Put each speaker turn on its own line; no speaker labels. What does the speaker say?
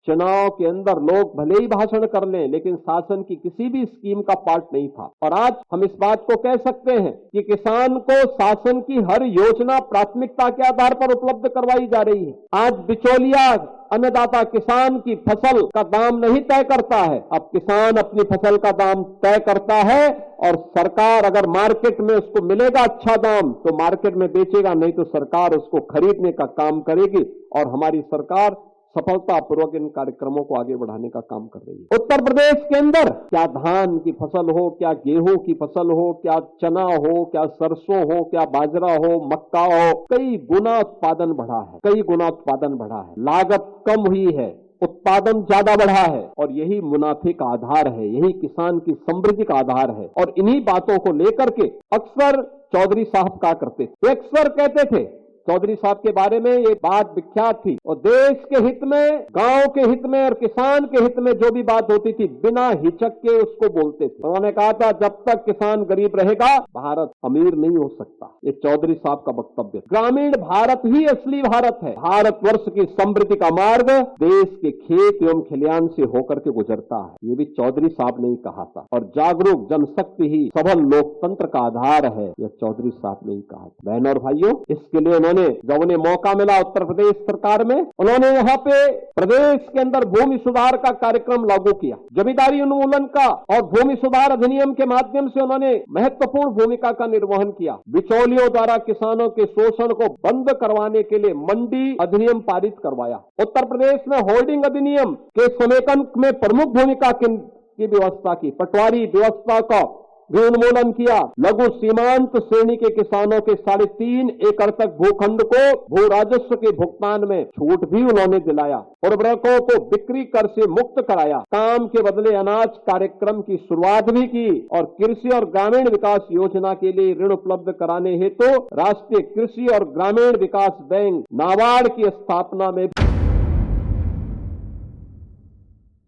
चुनाव के अंदर लोग भले ही भाषण कर लें, लेकिन शासन की किसी भी स्कीम का पार्ट नहीं था। और आज हम इस बात को कह सकते हैं कि किसान को शासन की हर योजना प्राथमिकता के आधार पर उपलब्ध करवाई जा रही है। आज बिचौलिया अन्नदाता किसान की फसल का दाम नहीं तय करता है, अब किसान अपनी फसल का दाम तय करता है और सरकार अगर मार्केट में उसको मिलेगा अच्छा दाम तो मार्केट में बेचेगा, नहीं तो सरकार उसको खरीदने का काम करेगी। और हमारी सरकार सफलतापूर्वक इन कार्यक्रमों को आगे बढ़ाने का काम कर रही है। उत्तर प्रदेश के अंदर क्या धान की फसल हो, क्या गेहूं की फसल हो, क्या चना हो, क्या सरसों हो, क्या बाजरा हो, मक्का हो, कई गुना उत्पादन बढ़ा है, कई गुना उत्पादन बढ़ा है। लागत कम हुई है, उत्पादन ज्यादा बढ़ा है और यही मुनाफे का आधार है, यही किसान की समृद्धि का आधार है। और इन्हीं बातों को लेकर के अक्सर चौधरी साहब कहा करते थे, अक्सर कहते थे, चौधरी साहब के बारे में ये बात विख्यात थी, और देश के हित में, गांव के हित में और किसान के हित में जो भी बात होती थी बिना हिचक के उसको बोलते थे। उन्होंने कहा था जब तक किसान गरीब रहेगा भारत अमीर नहीं हो सकता। ये चौधरी साहब का वक्तव्य। ग्रामीण भारत ही असली भारत है। भारतवर्ष की समृद्धि का मार्ग देश के खेत एवं खलियान से होकर के गुजरता है, ये भी चौधरी साहब ने ही कहा था। और जागरूक जनशक्ति ही सबल लोकतंत्र का आधार है, यह चौधरी साहब ने ही कहा था। बहनों और भाइयों, इसके लिए जब उन्हें मौका मिला उत्तर प्रदेश सरकार में, उन्होंने यहाँ पे प्रदेश के अंदर भूमि सुधार का कार्यक्रम लागू किया। जमींदारी उन्मूलन का और भूमि सुधार अधिनियम के माध्यम से उन्होंने महत्वपूर्ण भूमिका का निर्वहन किया। बिचौलियों द्वारा किसानों के शोषण को बंद करवाने के लिए मंडी अधिनियम पारित करवाया। उत्तर प्रदेश में होल्डिंग अधिनियम के समेकन में प्रमुख भूमिका की व्यवस्था की। पटवारी व्यवस्था का भी उन्मूलन किया। लघु सीमांत श्रेणी के किसानों के 3.5 एकड़ तक भूखंड को भू राजस्व के भुगतान में छूट भी उन्होंने दिलाया। उर्वरकों को बिक्री कर से मुक्त कराया। काम के बदले अनाज कार्यक्रम की शुरुआत भी की और कृषि और ग्रामीण विकास योजना के लिए ऋण उपलब्ध कराने हेतु राष्ट्रीय कृषि और ग्रामीण विकास बैंक नाबार्ड की स्थापना में